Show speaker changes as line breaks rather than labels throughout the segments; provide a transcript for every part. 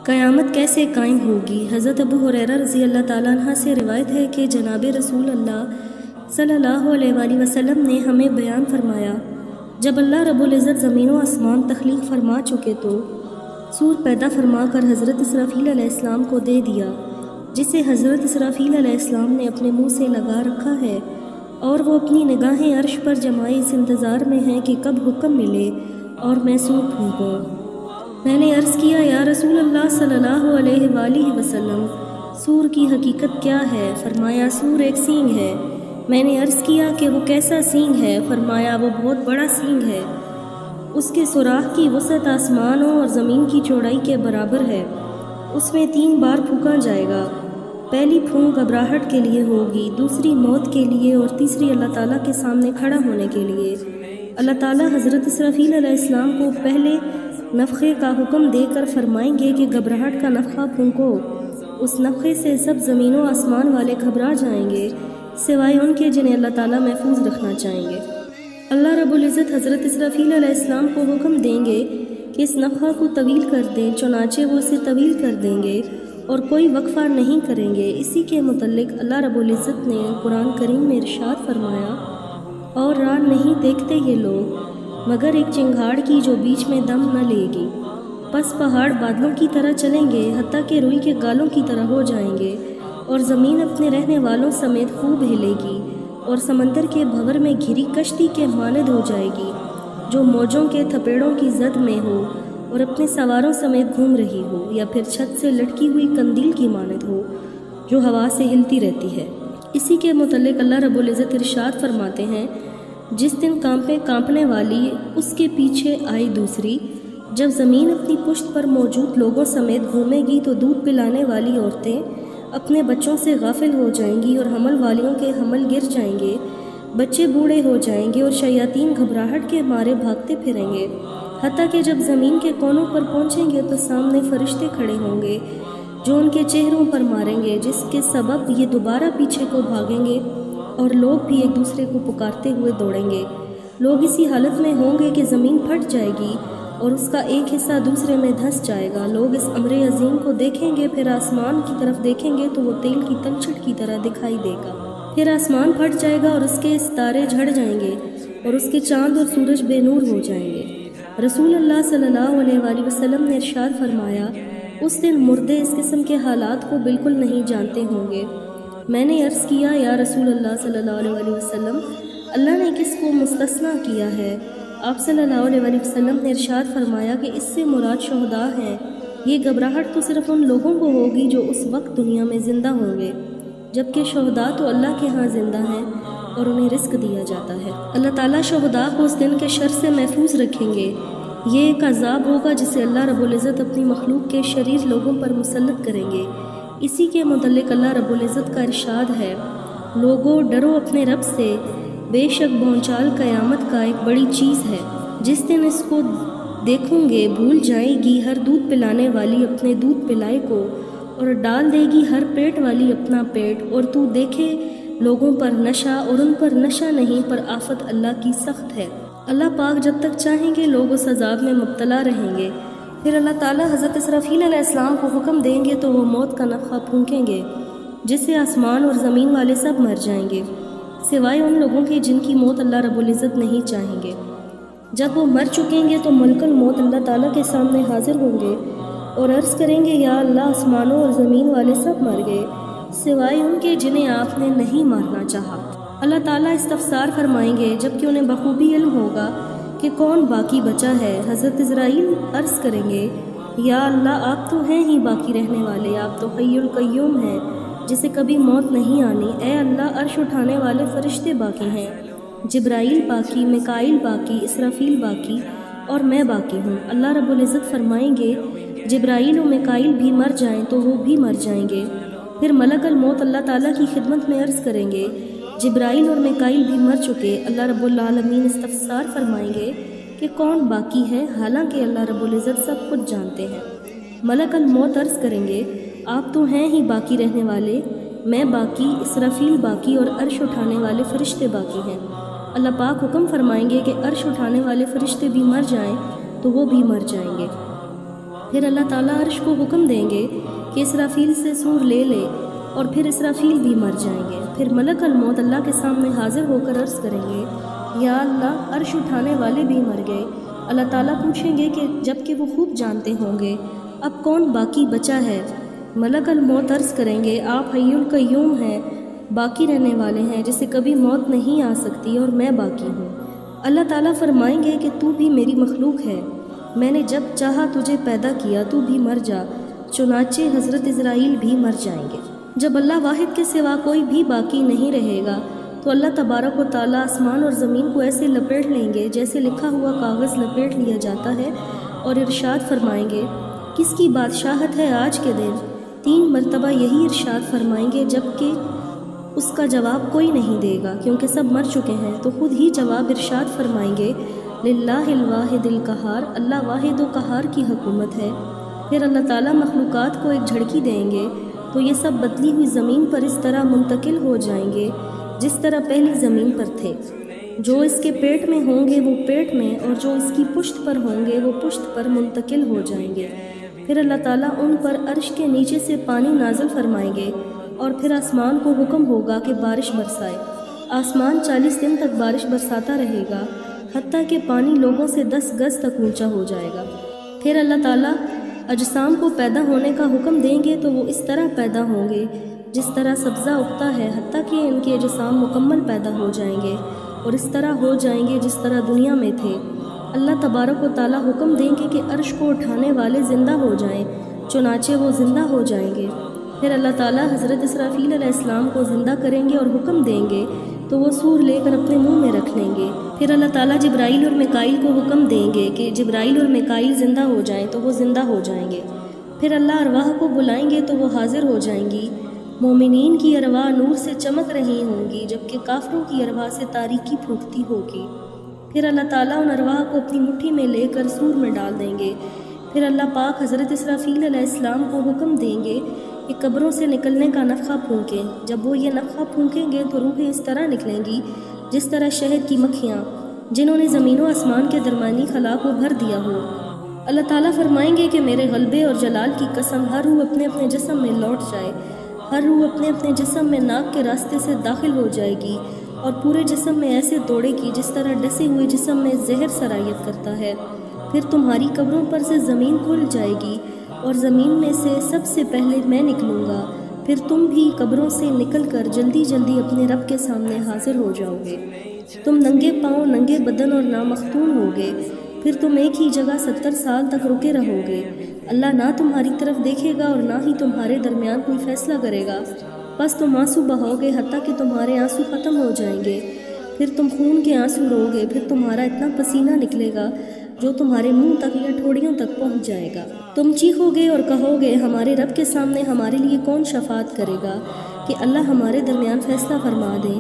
قیامت کیسے قائم ہوگی؟ حضرت ابو ہریرہ رضی اللہ تعالیٰ عنہ سے روایت ہے کہ جناب رسول اللہ صلی اللہ علیہ وآلہ وسلم نے ہمیں بیان فرمایا، جب اللہ رب العزت زمین و آسمان تخلیق فرما چکے تو سور پیدا فرما کر حضرت اسرافیل علیہ السلام کو دے دیا، جسے حضرت اسرافیل علیہ السلام نے اپنے منہ سے لگا رکھا ہے، اور وہ اپنی نگاہیں عرش پر جمائے اس انتظار میں ہیں کہ کب حکم ملے اور میں سور پھونکوں۔ میں نے عرض کیا، یا رسول اللہ صلی اللہ علیہ وآلہ وسلم، سور کی حقیقت کیا ہے؟ فرمایا، سور ایک سینگ ہے۔ میں نے عرض کیا کہ وہ کیسا سینگ ہے؟ فرمایا، وہ بہت بڑا سینگ ہے، اس کے سوراخ کی وسعت آسمانوں اور زمین کی چوڑائی کے برابر ہے، اس میں 3 بار پھونکا جائے گا۔ پہلی پھونک گھبراہٹ کے لیے ہوگی، دوسری موت کے لیے، اور تیسری اللہ تعالیٰ کے سامنے کھڑا ہونے کے لیے۔ اللہ تعالیٰ حضرت اسرافیل علیہ السلام کو پہلے نفخے کا حکم دے کر فرمائیں گے کہ گھبراہٹ کا نفخہ پھونکو۔ اس نفخے سے سب زمین و آسمان والے گھبرا جائیں گے، سوائے ان کے جنہیں اللہ تعالیٰ محفوظ رکھنا چاہیں گے۔ اللہ رب العزت حضرت اسرافیل علیہ السلام کو حکم دیں گے کہ اس نفخہ کو طویل کر دیں، چنانچہ وہ اسے طویل کر دیں گے اور کوئی وقفہ نہیں کریں گے۔ اسی کے متعلق اللہ رب العزت نے قرآن کریم میں ارشاد فرمایا، اور راہ نہیں دیکھتے یہ لوگ مگر ایک چنگھاڑ کی جو بیچ میں دم نہ لے گی، پس پہاڑ بادلوں کی طرح چلیں گے، حتیٰ کہ روئی کے گالوں کی طرح ہو جائیں گے، اور زمین اپنے رہنے والوں سمیت خوب ہلے گی، اور سمندر کے بھور میں گھری کشتی کے مانند ہو جائے گی جو موجوں کے تھپیڑوں کی زد میں ہو اور اپنے سواروں سمیت گھوم رہی ہو، یا پھر چھت سے لٹکی ہوئی قندیل کی مانند ہو جو ہوا سے ہلتی رہتی ہے۔ اسی کے متعلق اللہ رب العزت ارشاد فرماتے ہیں، جس دن کانپنے والی اس کے پیچھے آئی دوسری، جب زمین اپنی پشت پر موجود لوگوں سمیت گھومے گی تو دودھ پلانے والی عورتیں اپنے بچوں سے غافل ہو جائیں گی، اور حمل والیوں کے حمل گر جائیں گے، بچے بوڑھے ہو جائیں گے، اور شیاطین گھبراہٹ کے مارے بھاگتے پھریں گے، حتیٰ کہ جب زمین کے کونوں پر پہنچیں گے تو سامنے فرشتے کھڑے ہوں گے جو ان کے چہروں پر ماریں گے، جس کے سبب یہ دوبارہ پیچھے کو بھاگیں گے، اور لوگ بھی ایک دوسرے کو پکارتے ہوئے دوڑیں گے۔ لوگ اسی حالت میں ہوں گے کہ زمین پھٹ جائے گی اور اس کا ایک حصہ دوسرے میں دھنس جائے گا۔ لوگ اس امر عظیم کو دیکھیں گے، پھر آسمان کی طرف دیکھیں گے تو وہ تیل کی تلچھٹ کی طرح دکھائی دے گا، پھر آسمان پھٹ جائے گا اور اس کے ستارے جھڑ جائیں گے، اور اس کے چاند اور سورج بے نور ہو جائیں گے۔ رسول اللہ صلی اللہ علیہ وآلہ وسلم نے ارشاد فرمایا، اس دن مردے اس قسم کے حالات کو بالکل نہیں جانتے ہوں گے۔ میں نے عرض کیا، یا رسول اللہ صلی اللہ علیہ وآلہ وسلم، اللہ نے کس کو مستثنیٰ کیا ہے؟ آپ صلی اللہ علیہ وآلہ وسلم نے ارشاد فرمایا کہ اس سے مراد شہداء ہیں۔ یہ گھبراہٹ تو صرف ان لوگوں کو ہوگی جو اس وقت دنیا میں زندہ ہوں گے، جبکہ شہداء تو اللہ کے ہاں زندہ ہیں اور انہیں رزق دیا جاتا ہے۔ اللہ تعالیٰ شہداء کو اس دن کے شر سے محفوظ رکھیں گے۔ یہ ایک عذاب ہوگا جسے اللہ رب العزت اپنی مخلوق کے شریر لوگوں پر مسلط کریں گے۔ اسی کے متعلق اللہ رب العزت کا ارشاد ہے، لوگو ڈرو اپنے رب سے، بے شک بھونچال قیامت کا ایک بڑی چیز ہے، جس دن اس کو دیکھوں گے بھول جائے گی ہر دودھ پلانے والی اپنے دودھ پلائے کو، اور ڈال دے گی ہر پیٹ والی اپنا پیٹ، اور تو دیکھے لوگوں پر نشہ، اور ان پر نشہ نہیں پر آفت اللہ کی سخت ہے۔ اللہ پاک جب تک چاہیں گے لوگ اس عذاب میں مبتلا رہیں گے۔ پھر اللہ تعالیٰ حضرت اسرافیل علیہ السلام کو حکم دیں گے تو وہ موت کا نفخہ پھونکیں گے، جس سے آسمان اور زمین والے سب مر جائیں گے، سوائے ان لوگوں کے جن کی موت اللہ رب العزت نہیں چاہیں گے۔ جب وہ مر چکیں گے تو ملک الموت اللہ تعالیٰ کے سامنے حاضر ہوں گے اور عرض کریں گے، یا اللہ، آسمانوں اور زمین والے سب مر گئے، سوائے ان کے جنہیں آپ نے نہیں مارنا چاہا۔ اللہ تعالیٰ استفسار فرمائیں گے، جبکہ انہیں بخوبی علم ہوگا کہ کون باقی بچا ہے۔ حضرت عزرائیل عرض کریں گے، یا اللہ، آپ تو ہیں ہی باقی رہنے والے، آپ تو حی القیوم ہیں جسے کبھی موت نہیں آنی۔ اے اللہ، عرش اٹھانے والے فرشتے باقی ہیں، جبرائیل باقی، میکائیل باقی، اسرافیل باقی، اور میں باقی ہوں۔ اللہ رب العزت فرمائیں گے، جبرائیل و میکائیل بھی مر جائیں تو وہ بھی مر جائیں گے۔ پھر ملک الموت اللہ تعالیٰ کی خدمت میں عرض کریں گے، جبرائیل اور میکائیل بھی مر چکے۔ اللہ رب العالمین استفسار فرمائیں گے کہ کون باقی ہے، حالانکہ اللہ رب العزت سب کچھ جانتے ہیں۔ ملک الموت عرض کریں گے، آپ تو ہیں ہی باقی رہنے والے، میں باقی، اسرافیل باقی، اور عرش اٹھانے والے فرشتے باقی ہیں۔ اللہ پاک حکم فرمائیں گے کہ عرش اٹھانے والے فرشتے بھی مر جائیں تو وہ بھی مر جائیں گے۔ پھر اللہ تعالیٰ عرش کو حکم دیں گے کہ اسرافیل سے سور لے لے، اور پھر اسرافیل بھی مر جائیں گے۔ پھر ملک الموت اللہ کے سامنے حاضر ہو کر عرض کریں گے، یا اللہ، عرش اٹھانے والے بھی مر گئے۔ اللہ تعالیٰ پوچھیں گے کہ جب کہ وہ خوب جانتے ہوں گے اب کون باقی بچا ہے۔ ملک الموت عرض کریں گے، آپ حی القیوم ہیں، باقی رہنے والے ہیں، جسے کبھی موت نہیں آ سکتی، اور میں باقی ہوں۔ اللہ تعالیٰ فرمائیں گے کہ تو بھی میری مخلوق ہے، میں نے جب چاہا تجھے پیدا کیا، تو بھی مر جا۔ چنانچہ حضرت عزرائیل بھی مر جائیں گے۔ جب اللہ واحد کے سوا کوئی بھی باقی نہیں رہے گا تو اللہ تبارک و تعالیٰ آسمان اور زمین کو ایسے لپیٹ لیں گے جیسے لکھا ہوا کاغذ لپیٹ لیا جاتا ہے، اور ارشاد فرمائیں گے، کس کی بادشاہت ہے آج کے دن؟ 3 مرتبہ یہی ارشاد فرمائیں گے، جبکہ اس کا جواب کوئی نہیں دے گا کیونکہ سب مر چکے ہیں۔ تو خود ہی جواب ارشاد فرمائیں گے، للہ الواحد القہار، اللہ واحد و قہار کی حکومت ہے۔ پھر اللہ تعالیٰ مخلوقات کو ایک جھڑکی دیں گے تو یہ سب بدلی ہوئی زمین پر اس طرح منتقل ہو جائیں گے جس طرح پہلی زمین پر تھے۔ جو اس کے پیٹ میں ہوں گے وہ پیٹ میں، اور جو اس کی پشت پر ہوں گے وہ پشت پر منتقل ہو جائیں گے۔ پھر اللہ تعالیٰ ان پر عرش کے نیچے سے پانی نازل فرمائیں گے، اور پھر آسمان کو حکم ہوگا کہ بارش برسائے۔ آسمان 40 دن تک بارش برساتا رہے گا، حتیٰ کہ پانی لوگوں سے 10 گز تک اونچا ہو جائے گا۔ پھر اللہ تعالیٰ اجسام کو پیدا ہونے کا حکم دیں گے تو وہ اس طرح پیدا ہوں گے جس طرح سبزہ اگتا ہے، حتیٰ کہ ان کے اجسام مکمل پیدا ہو جائیں گے اور اس طرح ہو جائیں گے جس طرح دنیا میں تھے۔ اللہ تبارک و تعالیٰ حکم دیں گے کہ عرش کو اٹھانے والے زندہ ہو جائیں، چنانچہ وہ زندہ ہو جائیں گے۔ پھر اللہ تعالیٰ حضرت اسرافیل علیہ السلام کو زندہ کریں گے اور حکم دیں گے تو وہ سور لے کر اپنے منہ میں رکھ لیں گے۔ پھر اللہ تعالیٰ جبرائیل اور میکائیل کو حکم دیں گے کہ جبرائیل اور میکائیل زندہ ہو جائیں تو وہ زندہ ہو جائیں گے۔ پھر اللہ ارواح کو بلائیں گے تو وہ حاضر ہو جائیں گی۔ مومنین کی ارواح نور سے چمک رہی ہوں گی، جبکہ کافروں کی ارواح سے تاریکی پھوٹتی ہوگی۔ پھر اللہ تعالیٰ ان ارواح کو اپنی مٹھی میں لے کر سور میں ڈال دیں گے۔ پھر اللہ پاک حضرت اسرافیل علیہ السلام کو حکم دیں گے کہ قبروں سے نکلنے کا نفخہ پھونکیں۔ جب وہ یہ نفخہ پھونکیں گے تو روحیں اس طرح نکلیں گی جس طرح شہد کی مکھیاں جنہوں نے زمین و آسمان کے درمیانی خلا کو بھر دیا ہو۔ اللہ تعالیٰ فرمائیں گے کہ میرے غلبے اور جلال کی قسم، ہر روح اپنے اپنے جسم میں لوٹ جائے، ہر روح اپنے اپنے جسم میں ناک کے راستے سے داخل ہو جائے گی اور پورے جسم میں ایسے دوڑے گی جس طرح ڈسے ہوئے جسم میں زہر سرایت کرتا ہے۔ پھر تمہاری قبروں پر سے زمین کھل جائے گی اور زمین میں سے سب سے پہلے میں نکلوں گا، پھر تم بھی قبروں سے نکل کر جلدی جلدی اپنے رب کے سامنے حاضر ہو جاؤ گے۔ تم ننگے پاؤں، ننگے بدن اور نامختون ہوگے، پھر تم ایک ہی جگہ 70 سال تک رکے رہو گے۔ اللہ نہ تمہاری طرف دیکھے گا اور نہ ہی تمہارے درمیان کوئی فیصلہ کرے گا، بس تم آنسو بہاؤ گے حتیٰ کہ تمہارے آنسو ختم ہو جائیں گے، پھر تم خون کے آنسو رو گے، پھر تمہارا اتنا پسینہ نکلے گا جو تمہارے منہ تک یا ٹھوڑیوں تک پہنچ جائے گا۔ تم چیخو گے اور کہو گے، ہمارے رب کے سامنے ہمارے لیے کون شفاعت کرے گا کہ اللہ ہمارے درمیان فیصلہ فرما دے۔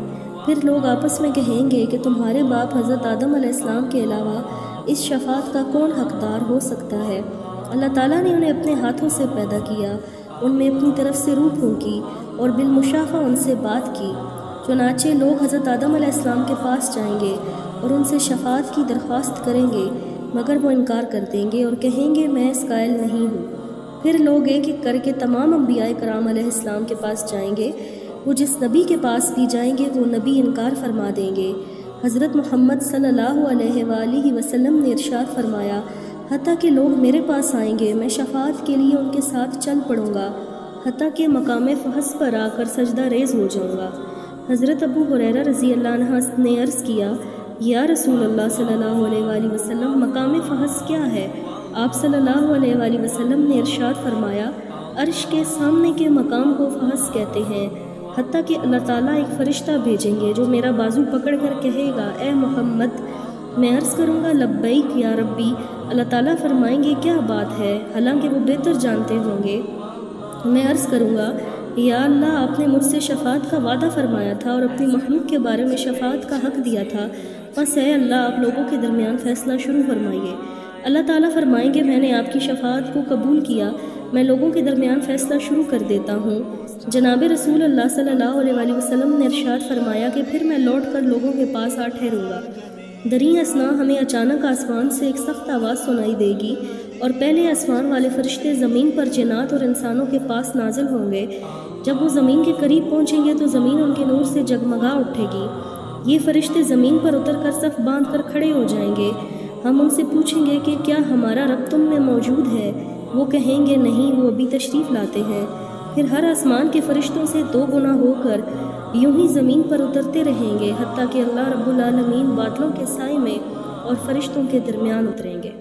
پھر لوگ آپس میں کہیں گے کہ تمہارے باپ حضرت آدم علیہ السلام کے علاوہ اس شفاعت کا کون حقدار ہو سکتا ہے؟ اللہ تعالیٰ نے انہیں اپنے ہاتھوں سے پیدا کیا، ان میں اپنی طرف سے روح پھونکی اور بالمشافہ ان سے بات کی۔ چنانچہ لوگ حضرت آدم علیہ السلام کے پاس جائیں گے اور ان سے شفاعت کی درخواست کریں گے، مگر وہ انکار کر دیں گے اور کہیں گے میں اس قائل نہیں ہوں۔ پھر لوگ ایک ایک کر کے تمام انبیاء کرام علیہ السلام کے پاس جائیں گے، وہ جس نبی کے پاس بھی جائیں گے وہ نبی انکار فرما دیں گے۔ حضرت محمد صلی اللہ علیہ وآلہ وسلم نے ارشاد فرمایا، حتیٰ کہ لوگ میرے پاس آئیں گے، میں شفاعت کے لیے ان کے ساتھ چل پڑوں گا، حتیٰ کہ مقام فحش پر آ کر سجدہ ریز ہو جاؤں گا۔ حضرت ابو ہریرہ رضی اللہ عنہ نے عرض کیا، یا رسول اللہ صلی اللہ علیہ وآلہ وسلم، مقام فحش کیا ہے؟ آپ صلی اللہ علیہ وآلہ وسلم نے ارشاد فرمایا، عرش کے سامنے کے مقام کو فحش کہتے ہیں، حتیٰ کہ اللہ تعالیٰ ایک فرشتہ بھیجیں گے جو میرا بازو پکڑ کر کہے گا، اے محمد۔ میں عرض کروں گا، لبیک یا ربی۔ اللہ تعالیٰ فرمائیں گے، کیا بات ہے؟ حالانکہ وہ بہتر جانتے ہوں گے۔ میں عرض کروں گا، یا اللہ، آپ نے مجھ سے شفاعت کا وعدہ فرمایا تھا اور اپنی مخلوق کے بارے میں شفاعت کا حق دیا تھا، بس اے اللہ، آپ لوگوں کے درمیان فیصلہ شروع فرمائیے۔ اللہ تعالیٰ فرمائیں گے، میں نے آپ کی شفاعت کو قبول کیا، میں لوگوں کے درمیان فیصلہ شروع کر دیتا ہوں۔ جناب رسول اللہ صلی اللہ علیہ وآلہ وسلم نے ارشاد فرمایا کہ پھر میں لوٹ کر لوگوں کے پاس ٹھہروں گا۔ دریں اثنا ہمیں اچانک آسمان سے ایک سخت آواز سنائی دے گی اور پہلے آسمان والے فرشتے زمین پر جنات اور انسانوں کے پاس نازل ہوں گے۔ جب وہ زمین کے قریب پہنچیں گے تو زمین ان کے نور سے جگمگا اٹھے گی۔ یہ فرشتے زمین پر اتر کر صف باندھ کر کھڑے ہو جائیں گے۔ ہم ان سے پوچھیں گے کہ کیا ہمارا رب تم میں موجود ہے؟ وہ کہیں گے نہیں، وہ ابھی تشریف لاتے ہیں۔ پھر ہر آسمان کے فرشتوں سے 2 گنا ہو کر یوں ہی زمین پر اترتے رہیں گے حتیٰ کہ اللہ رب العالمین بادلوں کے سائے میں اور فرشتوں کے درمیان اتریں گے،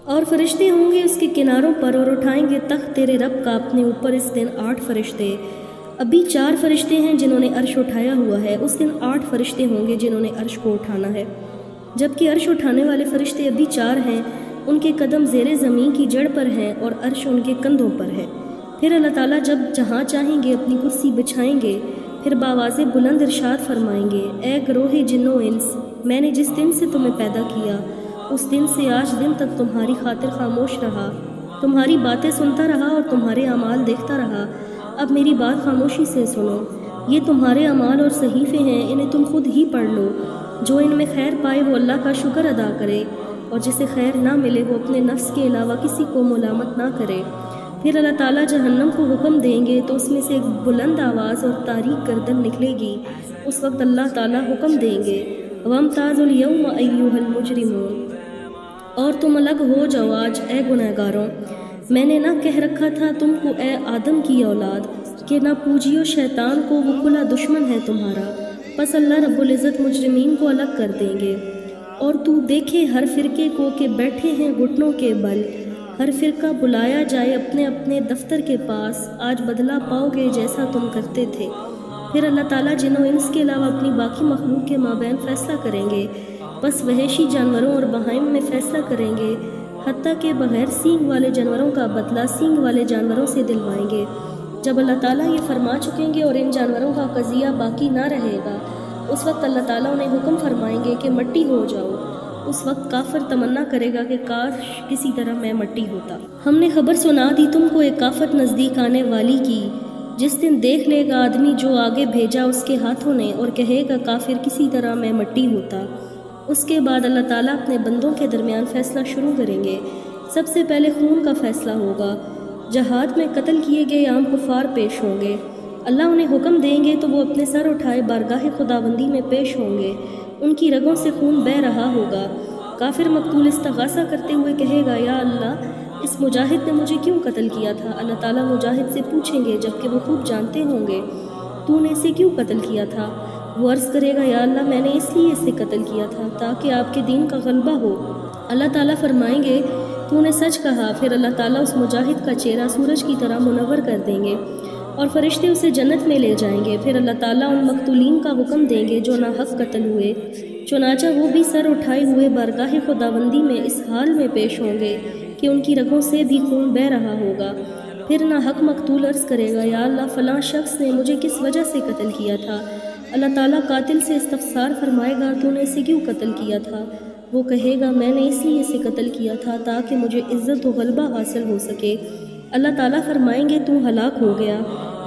اور فرشتے ہوں گے اس کے کناروں پر، اور اٹھائیں گے تخت تیرے رب کا اپنے اوپر۔ اس دن 8 فرشتے، ابھی 4 فرشتے ہیں جنہوں نے عرش اٹھایا ہوا ہے، اس دن 8 فرشتے ہوں گے جنہوں نے عرش کو اٹھانا ہے۔ جبکہ عرش اٹھانے والے فرشتے ابھی 4 ہیں، ان کے قدم زیر زمین کی جڑ پر ہیں اور عرش ان کے کندھوں پر ہے۔ پھر اللہ تعالیٰ جب جہاں چاہیں گے اپنی کرسی بچھائیں گے، پھر بآواز بلند ارشاد فرمائیں گے، اے گروہ جن و انس، میں نے جس دن سے تمہیں پیدا کیا اس دن سے آج دن تک تمہاری خاطر خاموش رہا، تمہاری باتیں سنتا رہا اور تمہارے اعمال دیکھتا رہا۔ اب میری بات خاموشی سے سنو، یہ تمہارے اعمال اور صحیفے ہیں، انہیں تم خود ہی پڑھ لو۔ جو ان میں خیر پائے وہ اللہ کا شکر ادا کرے، اور جسے خیر نہ ملے وہ اپنے نفس کے علاوہ کسی کو ملامت نہ کرے۔ پھر اللہ تعالیٰ جہنم کو حکم دیں گے تو اس میں سے ایک بلند آواز اور تاریک گردن نکلے گی۔ اس وقت اللہ تعالیٰ حکم دیں گے، وَامْتَازُوا الْيَوْمَ أَيُّهَا الْمُجْرِمُونَ، اور تم الگ ہو جاؤ آج اے گنہگاروں۔ میں نے نہ کہہ رکھا تھا تم کو اے آدم کی اولاد کہ نہ پوجیو شیطان کو، وہ کھلا دشمن ہے تمہارا۔ پس اللہ رب العزت مجرمین کو الگ کر دیں گے۔ اور تو دیکھے ہر فرقے کو کہ بیٹھے ہیں گھٹنوں کے بل، ہر فرقہ بلایا جائے اپنے اپنے دفتر کے پاس، آج بدلہ پاؤ گے جیسا تم کرتے تھے۔ پھر اللہ تعالیٰ جن و انس کے علاوہ اپنی باقی مخلوق کے مابین فیصلہ کریں گے، بس وحشی جانوروں اور بہائم میں فیصلہ کریں گے، حتیٰ کہ بغیر سینگ والے جانوروں کا بدلہ سینگ والے جانوروں سے دلوائیں گے۔ جب اللہ تعالیٰ یہ فرما چکیں گے اور ان جانوروں کا قضیہ باقی نہ رہے گا، اس وقت اللہ تعالیٰ انہیں حکم فرمائیں گے کہ مٹی ہو جاؤ۔ اس وقت کافر تمنا کرے گا کہ کاش کسی طرح میں مٹی ہوتا۔ ہم نے خبر سنا دی تم کو ایک آفت نزدیک آنے والی کی، جس دن دیکھ لے گا آدمی جو آگے بھیجا اس کے ہاتھوں نے، اور کہے گا کافر کسی طرح میں مٹی ہوتا۔ اس کے بعد اللہ تعالیٰ اپنے بندوں کے درمیان فیصلہ شروع کریں گے۔ سب سے پہلے خون کا فیصلہ ہوگا۔ جہاد میں قتل کیے گئے عام کفار پیش ہوں گے۔ اللہ انہیں حکم دیں گے تو وہ اپنے سر اٹھائے بارگاہ خداوندی میں پیش ہوں گے۔ ان کی رگوں سے خون بہہ رہا ہوگا۔ کافر مقتول استغاثہ کرتے ہوئے کہے گا، یا اللہ اس مجاہد نے مجھے کیوں قتل کیا تھا؟ اللہ تعالیٰ مجاہد سے پوچھیں گے جبکہ وہ خوب جانتے ہوں گے، تو نے اسے کیوں قتل کیا تھا؟ وہ عرض کرے گا، یا اللہ میں نے اس لیے اسے قتل کیا تھا تاکہ آپ کے دین کا غلبہ ہو۔ اللہ تعالیٰ فرمائیں گے، تو نے سچ کہا۔ پھر اللہ تعالیٰ اس مجاہد کا چہرہ سورج کی طرح منور کر دیں گے اور فرشتے اسے جنت میں لے جائیں گے۔ پھر اللہ تعالیٰ ان مقتولین کا حکم دیں گے جو ناحق قتل ہوئے، چنانچہ وہ بھی سر اٹھائے ہوئے بارگاہ خداوندی میں اس حال میں پیش ہوں گے کہ ان کی رگوں سے بھی خون بہہ رہا ہوگا۔ پھر ناحق مقتول عرض کرے گا، یا اللہ فلاں شخص نے مجھے کس وجہ سے قتل کیا تھا؟ اللہ تعالیٰ قاتل سے استفسار فرمائے گا، تو نے اسے کیوں قتل کیا تھا؟ وہ کہے گا، میں نے اس لیے اسے قتل کیا تھا تاکہ مجھے عزت و غلبہ حاصل ہو سکے۔ اللہ تعالیٰ فرمائیں گے، تو ہلاک ہو گیا۔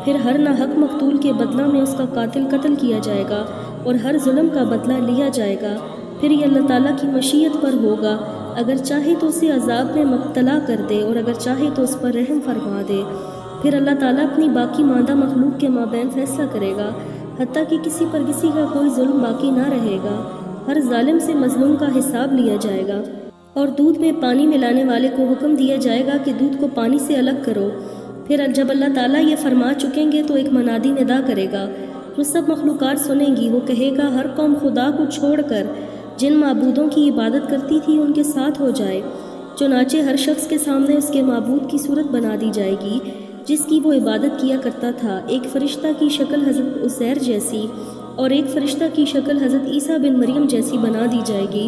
پھر ہر ناحق مقتول کے بدلہ میں اس کا قاتل قتل کیا جائے گا اور ہر ظلم کا بدلہ لیا جائے گا۔ پھر یہ اللہ تعالیٰ کی مشیت پر ہوگا، اگر چاہے تو اسے عذاب میں مبتلا کر دے اور اگر چاہے تو اس پر رحم فرما دے۔ پھر اللہ تعالیٰ اپنی باقی ماندہ مخلوق کے مابین فیصلہ کرے گا، حتیٰ کہ کسی پر کسی کا کوئی ظلم باقی نہ رہے گا۔ ہر ظالم سے مظلوم کا حساب لیا جائے گا، اور دودھ میں پانی ملانے والے کو حکم دیا جائے گا کہ دودھ کو پانی سے الگ کرو۔ پھر جب اللہ تعالیٰ یہ فرما چکیں گے تو ایک منادی ندا کرے گا جو سب مخلوقات سنیں گی۔ وہ کہے گا، ہر قوم خدا کو چھوڑ کر جن معبودوں کی عبادت کرتی تھی ان کے ساتھ ہو جائے۔ چنانچہ ہر شخص کے سامنے اس کے معبود کی صورت بنا دی جائے گی جس کی وہ عبادت کیا کرتا تھا، ایک فرشتہ کی شکل حضرت عزیر جیسی اور ایک فرشتہ کی شکل حضرت عیسیٰ بن مریم جیسی بنا دی جائے گی۔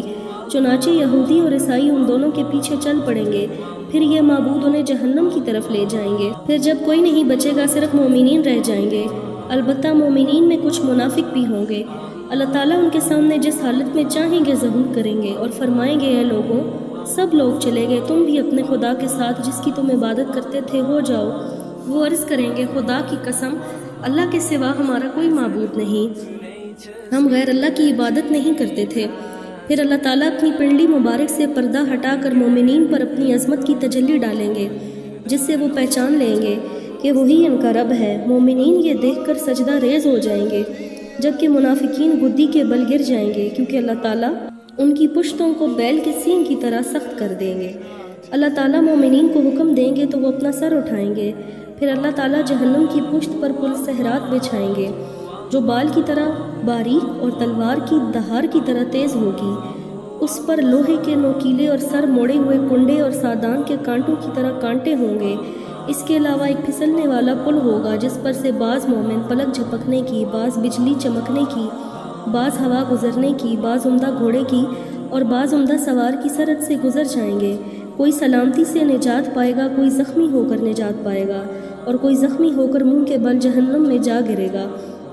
چنانچہ یہودی اور عیسائی ان دونوں کے پیچھے چل پڑیں گے، پھر یہ معبود انہیں جہنم کی طرف لے جائیں گے۔ پھر جب کوئی نہیں بچے گا، صرف مومنین رہ جائیں گے، البتہ مومنین میں کچھ منافق بھی ہوں گے۔ اللہ تعالیٰ ان کے سامنے جس حالت میں چاہیں گے ظہور کریں گے اور فرمائیں گے، اے لوگوں، سب لوگ چلے گئے، تم بھی اپنے خدا کے ساتھ جس کی تم عبادت کرتے تھے ہو جاؤ۔ وہ عرض کریں گے، خدا کی قسم، اللہ کے سوا ہمارا کوئی معبود نہیں، ہم غیر اللہ کی عبادت نہیں کرتے تھے۔ پھر اللہ تعالیٰ اپنی پنڈلی مبارک سے پردہ ہٹا کر مومنین پر اپنی عظمت کی تجلی ڈالیں گے، جس سے وہ پہچان لیں گے کہ وہی ان کا رب ہے۔ مومنین یہ دیکھ کر سجدہ ریز ہو جائیں گے، جبکہ منافقین گدی کے بل گر جائیں گے، کیونکہ اللہ تعالیٰ ان کی پشتوں کو بیل کے سینگ کی طرح سخت کر دیں گے۔ اللہ تعالیٰ مومنین کو حکم دیں گے تو وہ اپنا سر اٹھائیں گے، پھر اللہ تعالیٰ جہنم کی پشت پر پرسہرات بچھائیں گے، جو بال کی طرح باریک اور تلوار کی دھار کی طرح تیز ہوگی۔ اس پر لوہے کے نوکیلے اور سر موڑے ہوئے کنڈے اور سادان کے کانٹوں کی طرح کانٹے ہوں گے۔ اس کے علاوہ ایک پھسلنے والا پل ہوگا، جس پر سے بعض مومن پلک جھپکنے کی، بعض بجلی چمکنے کی، بعض ہوا گزرنے کی، بعض عمدہ گھوڑے کی اور بعض عمدہ سوار کی سرحد سے گزر جائیں گے۔ کوئی سلامتی سے نجات پائے گا، کوئی زخمی ہو کر نجات پائے گا، اور کوئی زخمی ہو کر منہ کے بل جہنم میں جا گرے گا۔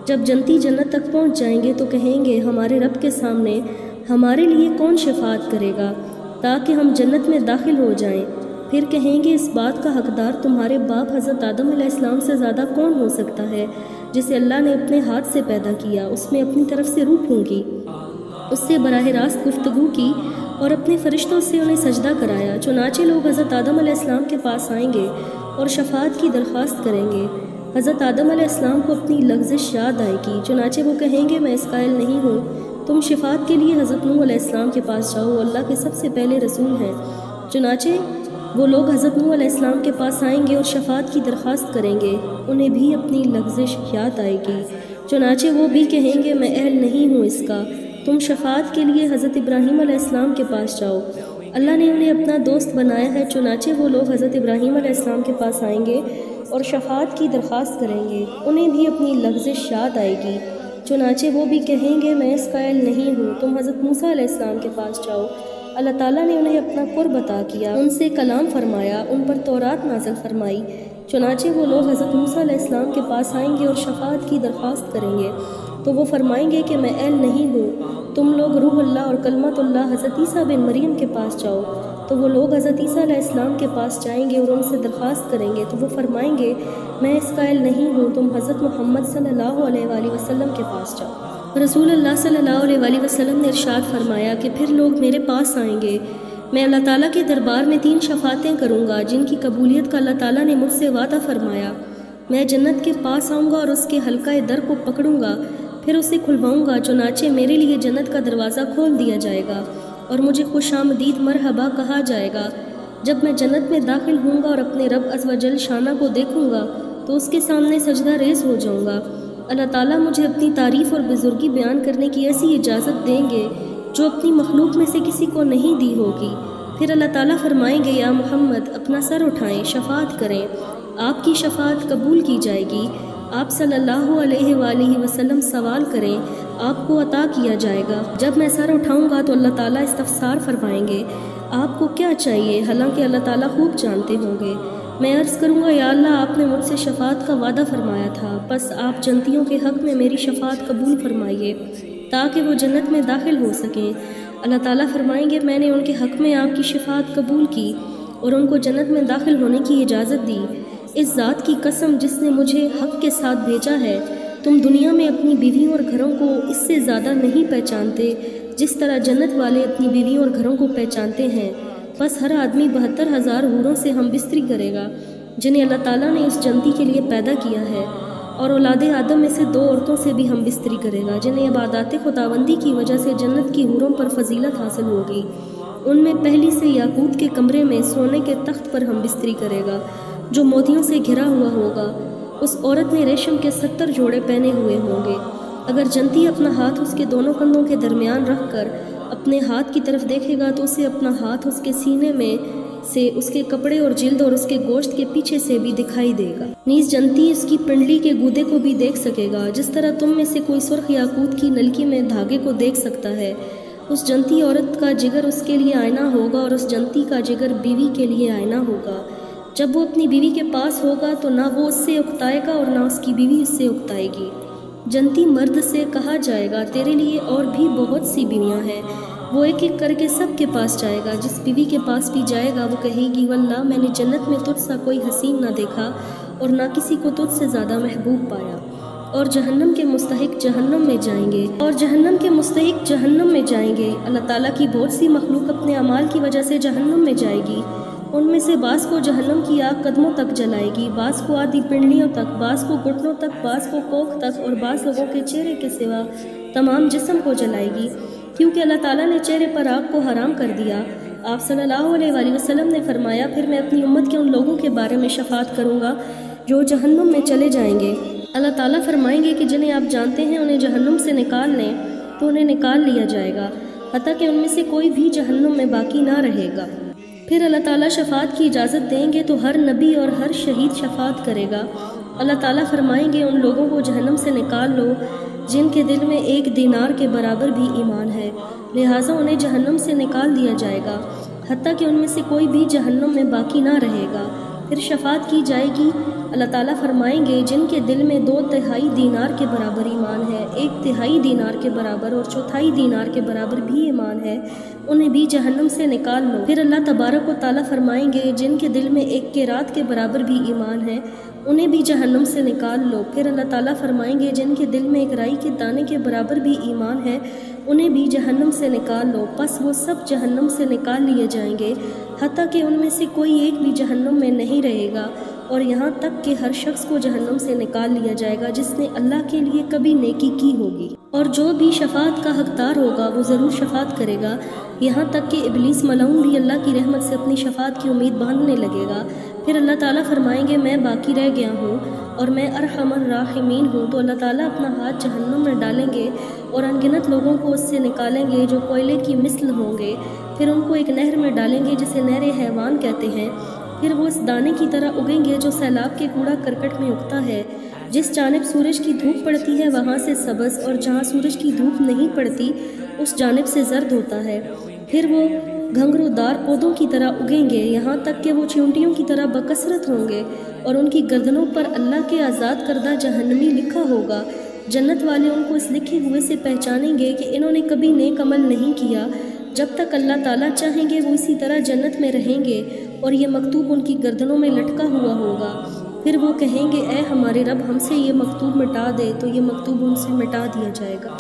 جب جنتی جنت تک پہنچ جائیں گے تو کہیں گے ہمارے رب کے سامنے ہمارے لیے کون شفاعت کرے گا تاکہ ہم جنت میں داخل ہو جائیں؟ پھر کہیں گے اس بات کا حقدار تمہارے باپ حضرت آدم علیہ السلام سے زیادہ کون ہو سکتا ہے، جسے اللہ نے اپنے ہاتھ سے پیدا کیا، اس میں اپنی طرف سے روح پھونکی، اس سے براہ راست گفتگو کی اور اپنے فرشتوں سے انہیں سجدہ کرایا۔ چنانچہ لوگ حضرت آدم علیہ السلام کے پاس آئیں گے اور شفاعت کی درخواست کریں گے۔ حضرت آدم علیہ السلام کو اپنی لغزش یاد آئے گی، چنانچہ وہ کہیں گے میں اس قائل نہیں ہوں، تم شفاعت کے لیے حضرت نوح علیہ السلام کے پاس جاؤ، وہ اللہ کے سب سے پہلے رسول ہیں۔ چنانچہ وہ لوگ حضرت نوح علیہ السلام کے پاس آئیں گے اور شفاعت کی درخواست کریں گے، انہیں بھی اپنی لغزش یاد آئے گی، چنانچہ وہ بھی کہیں گے میں اہل نہیں ہوں اس کا، تم شفاعت کے لیے حضرت ابراہیم علیہ السلام کے پاس جاؤ، اللہ نے انہیں اپنا دوست بنایا ہے۔ چنانچہ وہ لوگ حضرت ابراہیم علیہ السلام کے پاس آئیں گے اور شفاعت کی درخواست کریں گے، انہیں بھی اپنی لغزش یاد آئے گی، چنانچہ وہ بھی کہیں گے میں اس قائل نہیں ہوں، تم حضرت موسیٰ علیہ السلام کے پاس جاؤ، اللہ تعالیٰ نے انہیں اپنا قرب عطا کیا، ان سے کلام فرمایا، ان پر تورات نازل فرمائی۔ چنانچہ وہ لوگ حضرت موسیٰ علیہ السلام کے پاس آئیں گے اور شفاعت کی درخواست کریں گے تو وہ فرمائیں گے کہ میں اہل نہیں ہوں، تم لوگ روح اللہ اور کلمت اللہ حضرت عیسیٰ بن مریم کے پاس جاؤ، تو وہ لوگ حضرت عیسیٰ علیہ السلام کے پاس جائیں گے اور ان سے درخواست کریں گے تو وہ فرمائیں گے میں اس قائل نہیں ہوں، تم حضرت محمد صلی اللہ علیہ وآلہ وسلم کے پاس جاؤ۔ رسول اللہ صلی اللہ علیہ وآلہ وسلم نے ارشاد فرمایا کہ پھر لوگ میرے پاس آئیں گے، میں اللہ تعالیٰ کے دربار میں 3 شفاعتیں کروں گا جن کی قبولیت کا اللہ تعالیٰ نے مجھ سے وعدہ فرمایا۔ میں جنت کے پاس آؤں گا اور اس کے حلقہ در کو پکڑوں گا، پھر اسے کھلواؤں گا، چنانچہ میرے لیے جنت کا دروازہ کھول دیا جائے گا اور مجھے خوش آمدید مرحبا کہا جائے گا۔ جب میں جنت میں داخل ہوں گا اور اپنے رب عز و جل شانہ کو دیکھوں گا تو اس کے سامنے سجدہ ریز ہو جاؤں گا۔ اللہ تعالیٰ مجھے اپنی تعریف اور بزرگی بیان کرنے کی ایسی اجازت دیں گے جو اپنی مخلوق میں سے کسی کو نہیں دی ہوگی۔ پھر اللہ تعالیٰ فرمائیں گے یا محمد اپنا سر اٹھائیں، شفاعت کریں، آپ کی شفاعت قبول کی جائے گی، آپ صلی اللہ علیہ وآلہ وسلم سوال کریں، آپ کو عطا کیا جائے گا۔ جب میں سر اٹھاؤں گا تو اللہ تعالیٰ استفسار فرمائیں گے آپ کو کیا چاہیے، حالانکہ اللہ تعالیٰ خوب جانتے ہوں گے۔ میں عرض کروں گا یا اللہ آپ نے مجھ سے شفاعت کا وعدہ فرمایا تھا، بس آپ جنتیوں کے حق میں میری شفاعت قبول فرمائیے تاکہ وہ جنت میں داخل ہو سکیں۔ اللہ تعالیٰ فرمائیں گے میں نے ان کے حق میں آپ کی شفاعت قبول کی اور ان کو جنت میں داخل ہونے کی اجازت دی۔ اس ذات کی قسم جس نے مجھے حق کے ساتھ بھیجا ہے، تم دنیا میں اپنی بیویوں اور گھروں کو اس سے زیادہ نہیں پہچانتے جس طرح جنت والے اپنی بیویوں اور گھروں کو پہچانتے ہیں۔ بس ہر آدمی 72,000 حوروں سے ہم بستری کرے گا جنہیں اللہ تعالیٰ نے اس جنتی کے لیے پیدا کیا ہے، اور اولاد آدم میں سے 2 عورتوں سے بھی ہم بستری کرے گا جنہیں عبادات خداوندی کی وجہ سے جنت کی حوروں پر فضیلت حاصل ہوگی۔ ان میں پہلی سے یاقوت کے کمرے میں سونے کے تخت پر ہم بستری کرے گا جو موتیوں سے گھرا ہوا ہوگا، اس عورت نے ریشم کے 70 جوڑے پہنے ہوئے ہوں گے۔ اگر جنتی اپنا ہاتھ اس کے دونوں کندھوں کے درمیان رکھ کر اپنے ہاتھ کی طرف دیکھے گا تو اسے اپنا ہاتھ اس کے سینے میں سے اس کے کپڑے اور جلد اور اس کے گوشت کے پیچھے سے بھی دکھائی دے گا۔ نیز جنتی اس کی پنڈلی کے گودے کو بھی دیکھ سکے گا، جس طرح تم میں سے کوئی سرخ یاقوت کی نلکی میں دھاگے کو دیکھ سکتا ہے۔ اس جنتی عورت کا جگر اس کے لیے آئینہ ہوگا اور اس جنتی کا جگر بیوی کے لیے آئینہ ہوگا۔ جب وہ اپنی بیوی کے پاس ہوگا تو نہ وہ اس سے اکتائے گا اور نہ اس کی بیوی اس سے اکتائے گی۔ جنتی مرد سے کہا جائے گا تیرے لیے اور بھی بہت سی بیویاں ہیں، وہ ایک ایک کر کے سب کے پاس جائے گا، جس بیوی کے پاس بھی جائے گا وہ کہے گی واللہ میں نے جنت میں تجھ سا کوئی حسین نہ دیکھا اور نہ کسی کو تجھ سے زیادہ محبوب پایا۔ اور جہنم کے مستحق جہنم میں جائیں گے اللہ تعالیٰ کی بہت سی مخلوق اپنے اعمال کی وجہ سے جہنم میں جائے گی۔ ان میں سے بعض کو جہنم کی آگ قدموں تک جلائے گی، بعض کو آدھی پنڈلیوں تک، بعض کو گھٹنوں تک، بعض کو کوکھ تک، اور بعض لوگوں کے چہرے کے سوا تمام جسم کو جلائے گی، کیونکہ اللہ تعالیٰ نے چہرے پر آگ کو حرام کر دیا۔ آپ صلی اللہ علیہ وآلہ وسلم نے فرمایا، پھر میں اپنی امت کے ان لوگوں کے بارے میں شفاعت کروں گا جو جہنم میں چلے جائیں گے۔ اللہ تعالیٰ فرمائیں گے کہ جنہیں آپ جانتے ہیں انہیں جہنم سے نکال لیں، تو انہیں نکال لیا جائے گا، حتیٰ کہ ان میں سے کوئی بھی جہنم میں باقی نہ رہے گا۔ پھر اللہ تعالیٰ شفاعت کی اجازت دیں گے تو ہر نبی اور ہر شہید شفاعت کرے گا۔ اللہ تعالیٰ فرمائیں گے، ان لوگوں کو جہنم سے نکال لو جن کے دل میں 1 دینار کے برابر بھی ایمان ہے، لہٰذا انہیں جہنم سے نکال دیا جائے گا، حتیٰ کہ ان میں سے کوئی بھی جہنم میں باقی نہ رہے گا۔ پھر شفاعت کی جائے گی، اللہ تعالیٰ فرمائیں گے، جن کے دل میں 2/3 دینار کے برابر ایمان ہے، 1/3 دینار کے برابر اور 1/4 دینار کے برابر بھی ایمان ہے، انہیں بھی جہنم سے نکال لو۔ پھر اللہ تبارک و تعالیٰ فرمائیں گے، جن کے دل میں 1 قیراط کے برابر بھی ایمان ہے، انہیں بھی جہنم سے نکال لو۔ پھر اللہ تعالیٰ فرمائیں گے، جن کے دل میں 1 رائی کے دانے کے برابر بھی ایمان ہے، انہیں بھی جہنم سے نکال لو۔ پس وہ سب جہنم سے نکال لیے جائیں گے، حتیٰ کہ ان میں سے کوئی ایک بھی جہنم میں نہیں رہے گا، اور یہاں تک کہ ہر شخص کو جہنم سے نکال لیا جائے گا جس نے اللہ کے لیے کبھی نیکی کی ہوگی۔ اور جو بھی شفاعت کا حقدار ہوگا وہ ضرور شفاعت کرے گا، یہاں تک کہ ابلیس ملعون بھی اللہ کی رحمت سے اپنی شفاعت کی امید باندھنے لگے گا۔ پھر اللہ تعالیٰ فرمائیں گے، میں باقی رہ گیا ہوں اور میں ارحم الراحمین ہوں، تو اللہ تعالیٰ اپنا ہاتھ جہنم میں ڈالیں گے اور انگنت لوگوں کو اس سے نکالیں گے جو کوئلے کی مثل ہوں گے، پھر ان کو ایک نہر میں ڈالیں گے جسے نہر حیوان کہتے ہیں، پھر وہ اس دانے کی طرح اگیں گے جو سیلاب کے کوڑا کرکٹ میں اگتا ہے، جس جانب سورج کی دھوپ پڑتی ہے وہاں سے سبز، اور جہاں سورج کی دھوپ نہیں پڑتی اس جانب سے زرد ہوتا ہے۔ پھر وہ گھنگرو دار پودوں کی طرح اگیں گے، یہاں تک کہ وہ چیونٹیوں کی طرح بکثرت ہوں گے، اور ان کی گردنوں پر اللہ کے آزاد کردہ جہنمی لکھا ہوگا۔ جنت والے ان کو اس لکھے ہوئے سے پہچانیں گے کہ انہوں نے کبھی نیک عمل نہیں کیا، جب تک اللہ تعالیٰ چاہیں گے وہ اسی طرح جنت میں رہیں گے، اور یہ مکتوب ان کی گردنوں میں لٹکا ہوا ہوگا۔ پھر وہ کہیں گے، اے ہمارے رب، ہم سے یہ مکتوب مٹا دے، تو یہ مکتوب ان سے مٹا دیا جائے گا۔